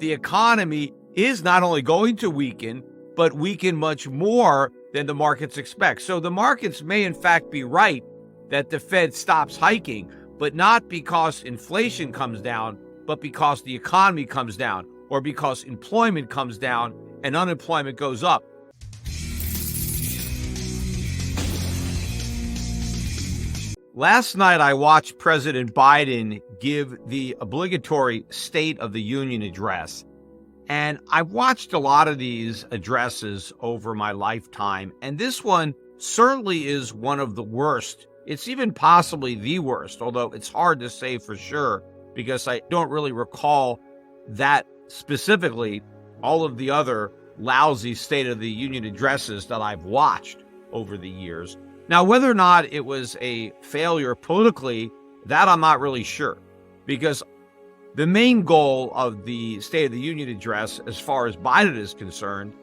the economy is not only going to weaken, but weaken much more than the markets expect. So the markets may in fact be right that the Fed stops hiking, but not because inflation comes down, but because the economy comes down, or because employment comes down and unemployment goes up. Last night, I watched President Biden give the obligatory State of the Union address. And I've watched a lot of these addresses over my lifetime, and this one certainly is one of the worst. It's even possibly the worst, although it's hard to say for sure because I don't really recall that specifically all of the other lousy State of the Union addresses that I've watched over the years. Now, whether or not it was a failure politically, that I'm not really sure, because the main goal of the State of the Union address, as far as Biden is concerned,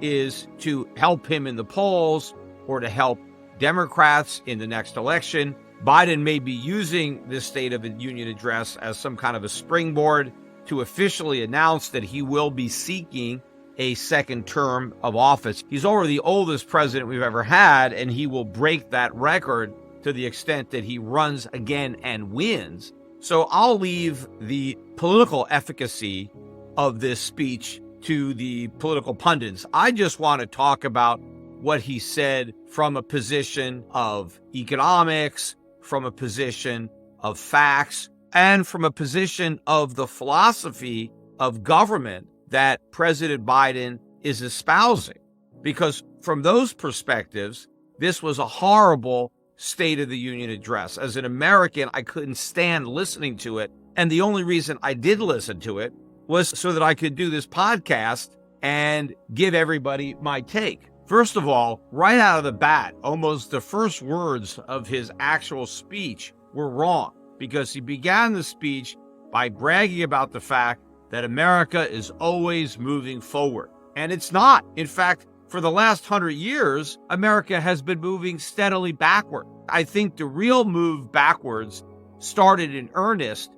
is to help him in the polls or to help Democrats in the next election. Biden may be using this State of the Union address as some kind of a springboard to officially announce that he will be seeking a second term of office. He's already the oldest president we've ever had, and he will break that record to the extent that he runs again and wins. So I'll leave the political efficacy of this speech to the political pundits. I just want to talk about what he said from a position of economics, from a position of facts, and from a position of the philosophy of government that President Biden is espousing. Because from those perspectives, this was a horrible State of the Union address. As an American, I couldn't stand listening to it. And the only reason I did listen to it was so that I could do this podcast and give everybody my take. First of all, right out of the bat, almost the first words of his actual speech were wrong, because he began the speech by bragging about the fact that America is always moving forward. And it's not. In fact, for the last 100 years, America has been moving steadily backward. I think the real move backwards started in earnest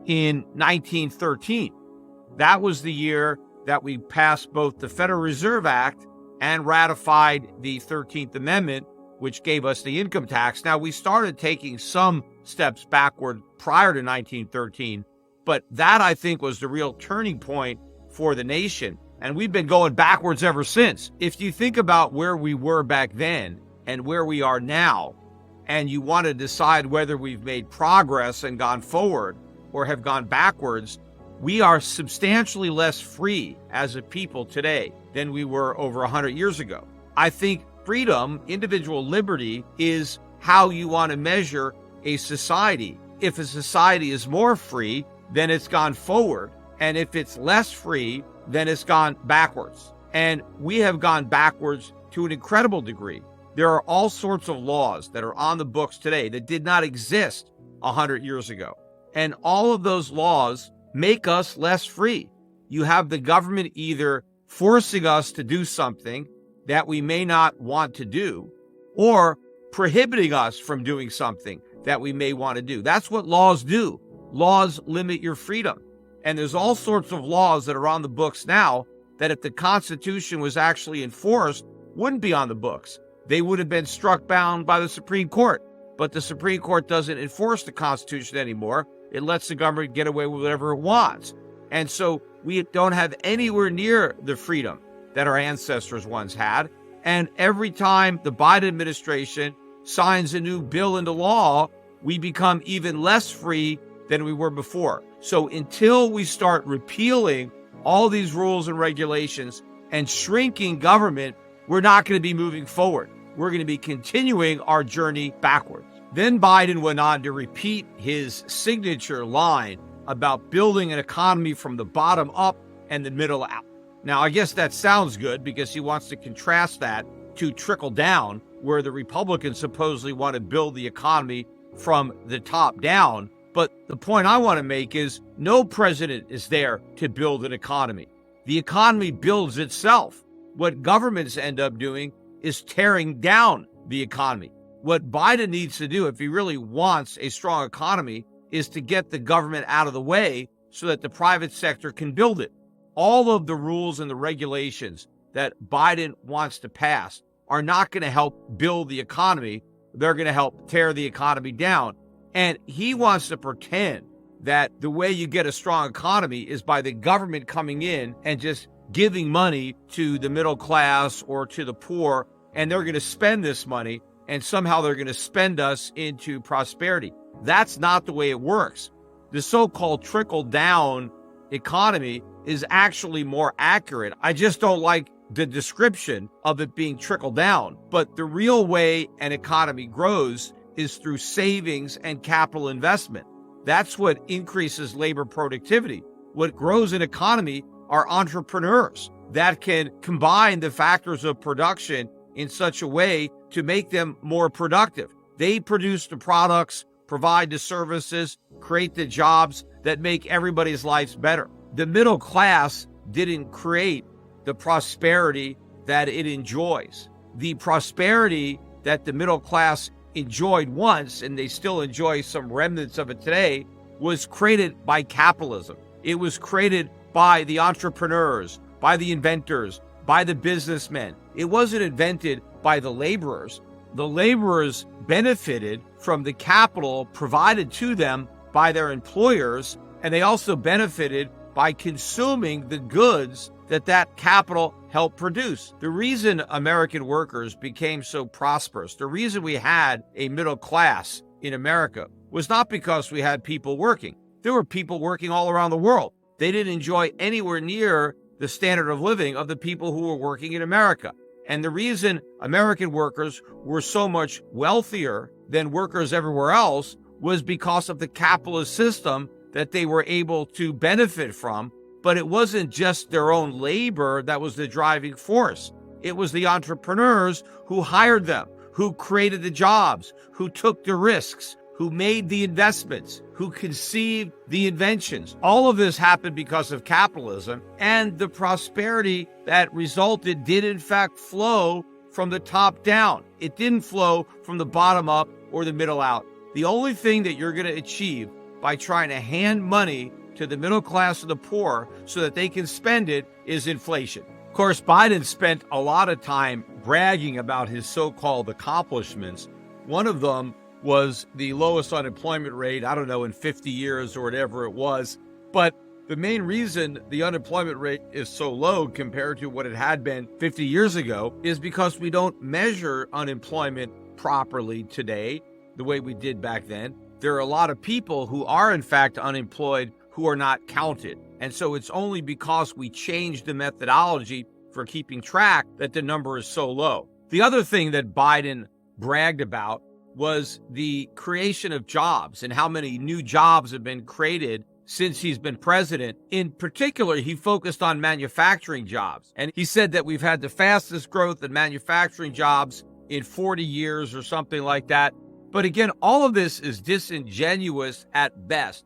in 1913. That was the year that we passed both the Federal Reserve Act and ratified the 13th Amendment, which gave us the income tax. Now, we started taking some steps backward prior to 1913, but that, I think, was the real turning point for the nation. And we've been going backwards ever since. If you think about where we were back then and where we are now, and you want to decide whether we've made progress and gone forward or have gone backwards, we are substantially less free as a people today than we were over 100 years ago. I think freedom, individual liberty, is how you want to measure a society. If a society is more free, then it's gone forward. And if it's less free, then it's gone backwards. And we have gone backwards to an incredible degree. There are all sorts of laws that are on the books today that did not exist 100 years ago. And all of those laws make us less free. You have the government either forcing us to do something that we may not want to do, or prohibiting us from doing something that we may want to do. That's what laws do. Laws limit your freedom. And there's all sorts of laws that are on the books now that if the Constitution was actually enforced, wouldn't be on the books. They would have been struck down by the Supreme Court. But the Supreme Court doesn't enforce the Constitution anymore. It lets the government get away with whatever it wants. And so we don't have anywhere near the freedom that our ancestors once had. And every time the Biden administration signs a new bill into law, we become even less free than we were before. So until we start repealing all these rules and regulations and shrinking government, we're not going to be moving forward. We're going to be continuing our journey backwards. Then Biden went on to repeat his signature line about building an economy from the bottom up and the middle out. Now, I guess that sounds good because he wants to contrast that to trickle down, where the Republicans supposedly want to build the economy from the top down. But the point I want to make is no president is there to build an economy. The economy builds itself. What governments end up doing is tearing down the economy. What Biden needs to do, if he really wants a strong economy, is to get the government out of the way so that the private sector can build it. all of the rules and the regulations that Biden wants to pass are not going to help build the economy. They're going to help tear the economy down. And he wants to pretend that the way you get a strong economy is by the government coming in and just giving money to the middle class or to the poor, and they're going to spend this money, and somehow they're going to spend us into prosperity. That's not the way it works. The so-called trickle-down economy is actually more accurate. I just don't like the description of it being trickled down. But the real way an economy grows is through savings and capital investment. That's what increases labor productivity. What grows an economy are entrepreneurs that can combine the factors of production in such a way to make them more productive. They produce the products, provide the services, create the jobs that make everybody's lives better. The middle class didn't create the prosperity that it enjoys. The prosperity that the middle class enjoyed once, and they still enjoy some remnants of it today, was created by capitalism. It was created by the entrepreneurs, by the inventors, by the businessmen. It wasn't invented by the laborers. The laborers benefited from the capital provided to them by their employers, and they also benefited by consuming the goods that capital helped produce. The reason American workers became so prosperous, the reason we had a middle class in America, was not because we had people working. There were people working all around the world. They didn't enjoy anywhere near the standard of living of the people who were working in America. And the reason American workers were so much wealthier than workers everywhere else was because of the capitalist system that they were able to benefit from. But it wasn't just their own labor that was the driving force. It was the entrepreneurs who hired them, who created the jobs, who took the risks, who made the investments, who conceived the inventions. All of this happened because of capitalism, and the prosperity that resulted did in fact flow from the top down. It didn't flow from the bottom up or the middle out. The only thing that you're going to achieve by trying to hand money to the middle class and the poor so that they can spend it is inflation. Of course, Biden spent a lot of time bragging about his so-called accomplishments. One of them was the lowest unemployment rate, I don't know, in 50 years or whatever it was. But the main reason the unemployment rate is so low compared to what it had been 50 years ago is because we don't measure unemployment properly today the way we did back then. There are a lot of people who are in fact unemployed who are not counted. And so it's only because we changed the methodology for keeping track that the number is so low. The other thing that Biden bragged about was the creation of jobs and how many new jobs have been created since he's been president. In particular, he focused on manufacturing jobs. And he said that we've had the fastest growth in manufacturing jobs in 40 years or something like that. But again, all of this is disingenuous at best,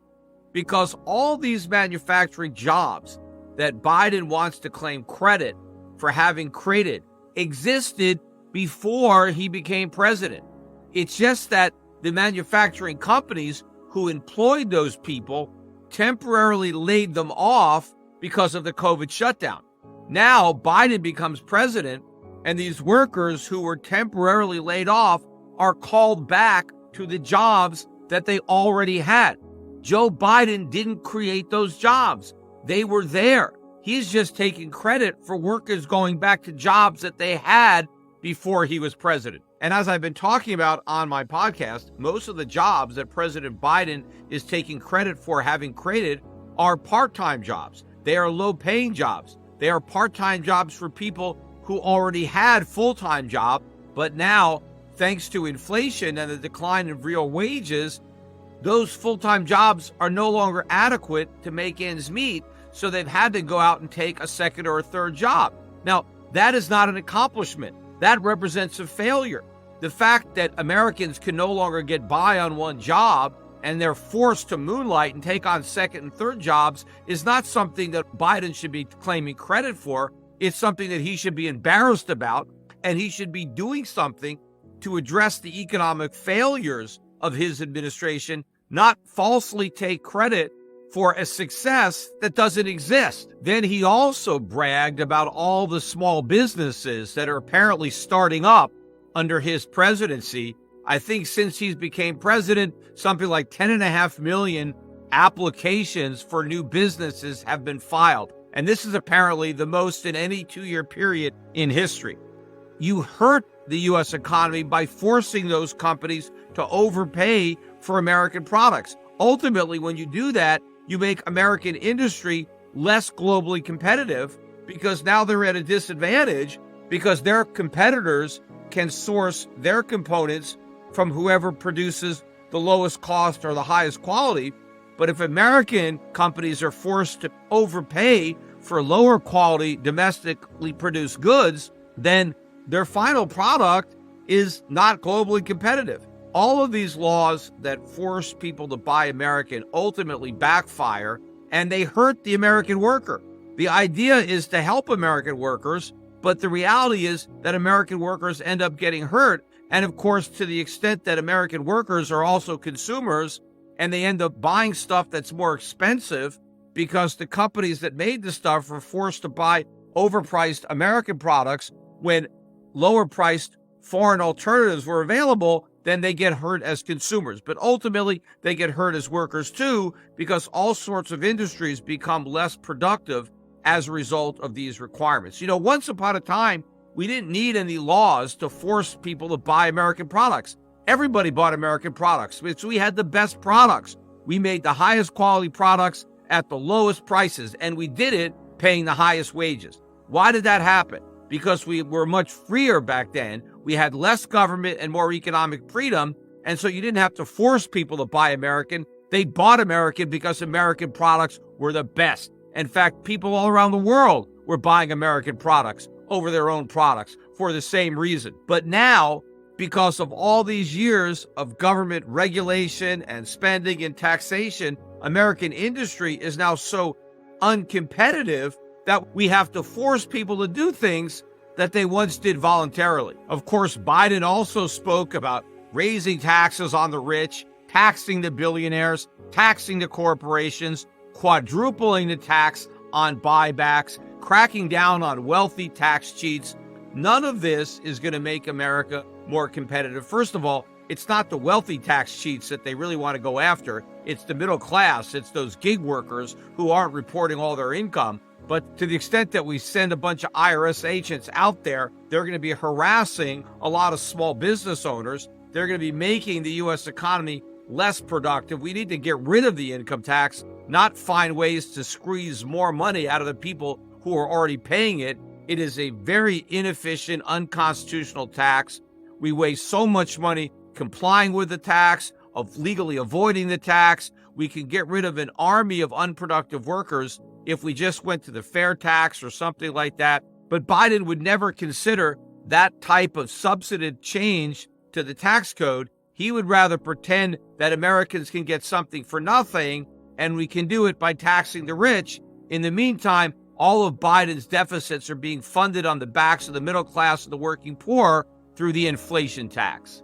because all these manufacturing jobs that Biden wants to claim credit for having created existed before he became president. It's just that the manufacturing companies who employed those people temporarily laid them off because of the COVID shutdown. Now Biden becomes president, and these workers who were temporarily laid off are called back to the jobs that they already had. Joe Biden didn't create those jobs. They were there. He's just taking credit for workers going back to jobs that they had before he was president. And as I've been talking about on my podcast, most of the jobs that President Biden is taking credit for having created are part-time jobs. They are low-paying jobs. They are part-time jobs for people who already had full-time jobs, but now, thanks to inflation and the decline in real wages, those full-time jobs are no longer adequate to make ends meet, so they've had to go out and take a second or a third job. Now, that is not an accomplishment. That represents a failure. The fact that Americans can no longer get by on one job and they're forced to moonlight and take on second and third jobs is not something that Biden should be claiming credit for. It's something that he should be embarrassed about, and he should be doing something to address the economic failures of his administration, not falsely take credit for a success that doesn't exist. Then he also bragged about all the small businesses that are apparently starting up under his presidency. I think since he's became president, something like 10.5 million applications for new businesses have been filed. And this is apparently the most in any 2-year period in history. You hurt the U.S. economy by forcing those companies to overpay for American products. Ultimately, when you do that, you make American industry less globally competitive because now they're at a disadvantage because their competitors can source their components from whoever produces the lowest cost or the highest quality. But if American companies are forced to overpay for lower quality domestically produced goods, then their final product is not globally competitive. All of these laws that force people to buy American ultimately backfire, and they hurt the American worker. The idea is to help American workers, but the reality is that American workers end up getting hurt. And of course, to the extent that American workers are also consumers, and they end up buying stuff that's more expensive because the companies that made the stuff were forced to buy overpriced American products when lower-priced foreign alternatives were available, then they get hurt as consumers. But ultimately, they get hurt as workers too, because all sorts of industries become less productive as a result of these requirements. Once upon a time, we didn't need any laws to force people to buy American products. Everybody bought American products. We had the best products. We made the highest quality products at the lowest prices, and we did it paying the highest wages. Why did that happen? Because we were much freer back then. We had less government and more economic freedom, and so you didn't have to force people to buy American. They bought American because American products were the best. In fact, people all around the world were buying American products over their own products for the same reason. But now, because of all these years of government regulation and spending and taxation, American industry is now so uncompetitive that we have to force people to do things that they once did voluntarily. Of course, Biden also spoke about raising taxes on the rich, taxing the billionaires, taxing the corporations, quadrupling the tax on buybacks, cracking down on wealthy tax cheats. None of this is going to make America more competitive. First of all, it's not the wealthy tax cheats that they really want to go after. It's the middle class. It's those gig workers who aren't reporting all their income. But to the extent that we send a bunch of IRS agents out there, they're going to be harassing a lot of small business owners. They're going to be making the U.S. economy less productive. We need to get rid of the income tax, not find ways to squeeze more money out of the people who are already paying it. It is a very inefficient, unconstitutional tax. We waste so much money complying with the tax, of legally avoiding the tax. We can get rid of an army of unproductive workers if we just went to the fair tax or something like that. But Biden would never consider that type of substantive change to the tax code. He would rather pretend that Americans can get something for nothing, and we can do it by taxing the rich. In the meantime, all of Biden's deficits are being funded on the backs of the middle class and the working poor through the inflation tax.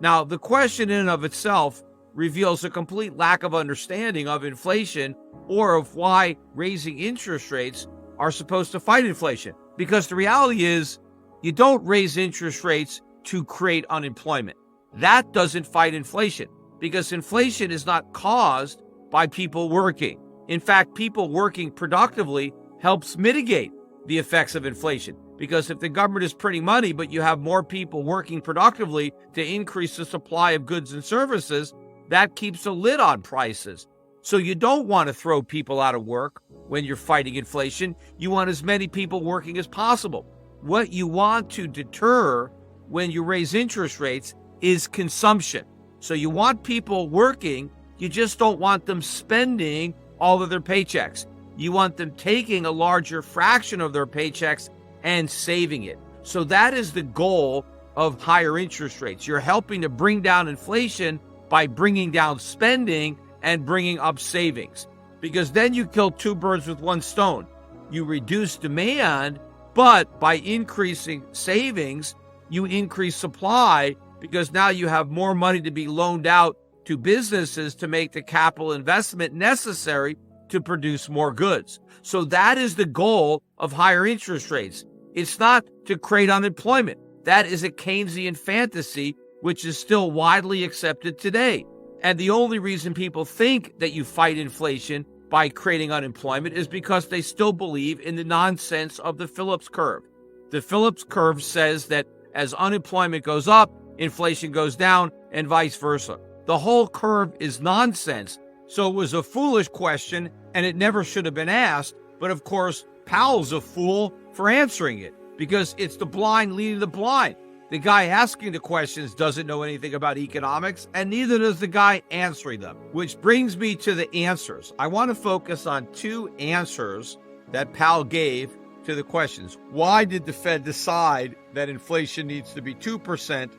Now, the question in and of itself reveals a complete lack of understanding of inflation or of why raising interest rates are supposed to fight inflation. Because the reality is, you don't raise interest rates to create unemployment. That doesn't fight inflation, because inflation is not caused by people working. In fact, people working productively helps mitigate the effects of inflation. Because if the government is printing money, but you have more people working productively to increase the supply of goods and services, that keeps a lid on prices. So you don't want to throw people out of work when you're fighting inflation. You want as many people working as possible. What you want to deter when you raise interest rates is consumption. So you want people working, you just don't want them spending all of their paychecks. You want them taking a larger fraction of their paychecks and saving it. So that is the goal of higher interest rates. You're helping to bring down inflation by bringing down spending and bringing up savings. Because then you kill two birds with one stone. You reduce demand, but by increasing savings, you increase supply, because now you have more money to be loaned out to businesses to make the capital investment necessary to produce more goods. So that is the goal of higher interest rates. It's not to create unemployment. That is a Keynesian fantasy, which is still widely accepted today. And the only reason people think that you fight inflation by creating unemployment is because they still believe in the nonsense of the Phillips curve. The Phillips curve says that as unemployment goes up, inflation goes down, and vice versa. The whole curve is nonsense. So it was a foolish question, and it never should have been asked. But of course, Powell's a fool for answering it, because it's the blind leading the blind. The guy asking the questions doesn't know anything about economics, and neither does the guy answering them. Which brings me to the answers. I want to focus on two answers that Powell gave to the questions. Why did the Fed decide that inflation needs to be 2%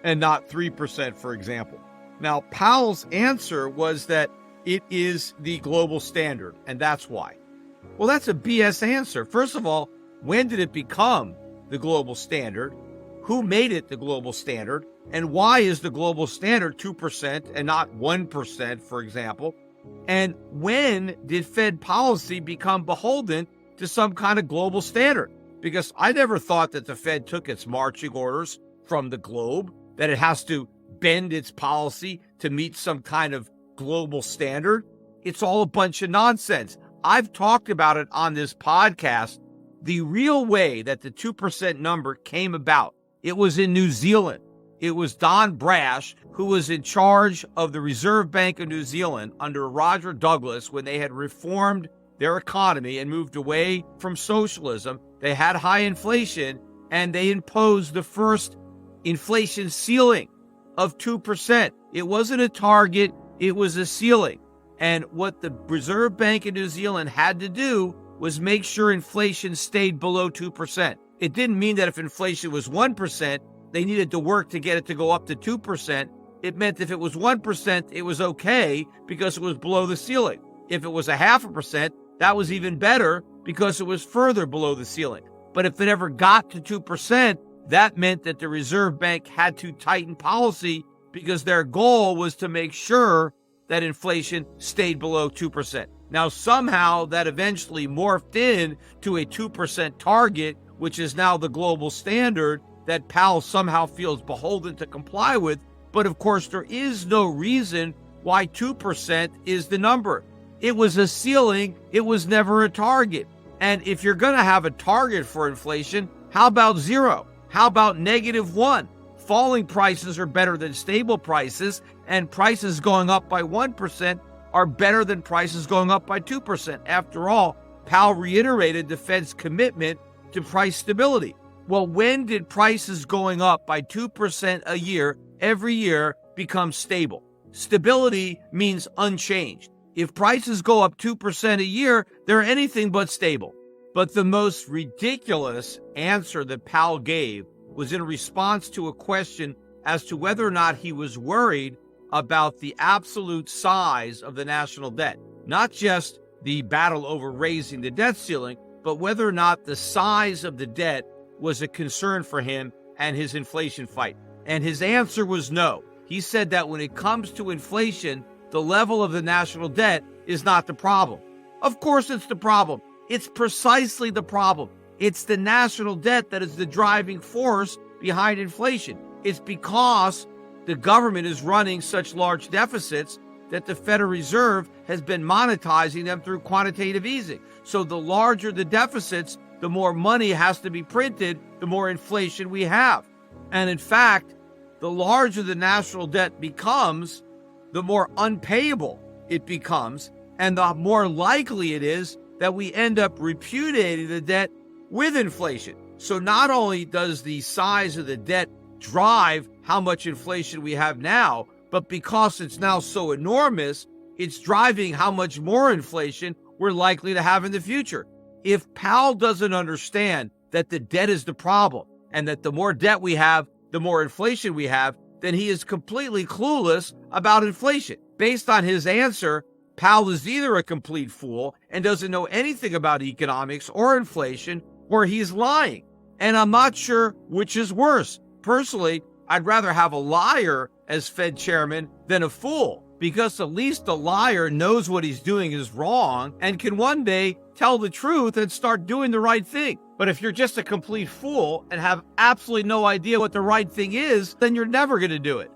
and not 3%, for example? Now, Powell's answer was that it is the global standard, and that's why. Well, that's a BS answer. First of all, when did it become the global standard? Who made it the global standard? And why is the global standard 2% and not 1%, for example? And when did Fed policy become beholden to some kind of global standard? Because I never thought that the Fed took its marching orders from the globe, that it has to bend its policy to meet some kind of global standard. It's all a bunch of nonsense. I've talked about it on this podcast. The real way that the 2% number came about, it was in New Zealand. It was Don Brash, who was in charge of the Reserve Bank of New Zealand under Roger Douglas when they had reformed their economy and moved away from socialism. They had high inflation, and they imposed the first inflation ceiling of 2%. It wasn't a target, it was a ceiling. And what the Reserve Bank of New Zealand had to do was make sure inflation stayed below 2%. It didn't mean that if inflation was 1%, they needed to work to get it to go up to 2%. It meant if it was 1%, it was okay because it was below the ceiling. If it was 0.5%, that was even better because it was further below the ceiling. But if it ever got to 2%, that meant that the Reserve Bank had to tighten policy because their goal was to make sure that inflation stayed below 2%. Now, somehow that eventually morphed in to a 2% target, which is now the global standard that Powell somehow feels beholden to comply with. But of course, there is no reason why 2% is the number. It was a ceiling. It was never a target. And if you're going to have a target for inflation, how about 0? How about -1? Falling prices are better than stable prices, and prices going up by 1% are better than prices going up by 2%. After all, Powell reiterated the Fed's commitment to price stability. Well, when did prices going up by 2% a year, every year, become stable? Stability means unchanged. If prices go up 2% a year, they're anything but stable. But the most ridiculous answer that Powell gave was in response to a question as to whether or not he was worried about the absolute size of the national debt. Not just the battle over raising the debt ceiling, but whether or not the size of the debt was a concern for him and his inflation fight. And his answer was no. He said that when it comes to inflation, the level of the national debt is not the problem. Of course it's the problem. It's precisely the problem. It's the national debt that is the driving force behind inflation. It's because the government is running such large deficits that the Federal Reserve has been monetizing them through quantitative easing. So the larger the deficits, the more money has to be printed, the more inflation we have. And in fact, the larger the national debt becomes, the more unpayable it becomes, and the more likely it is that we end up repudiating the debt with inflation. So not only does the size of the debt drive how much inflation we have now, but because it's now so enormous, it's driving how much more inflation we're likely to have in the future. If Powell doesn't understand that the debt is the problem and that the more debt we have, the more inflation we have, then he is completely clueless about inflation. Based on his answer, Powell is either a complete fool and doesn't know anything about economics or inflation, or he's lying. And I'm not sure which is worse. Personally, I'd rather have a liar as Fed chairman than a fool, because at least the liar knows what he's doing is wrong and can one day tell the truth and start doing the right thing. But if you're just a complete fool and have absolutely no idea what the right thing is, then you're never going to do it.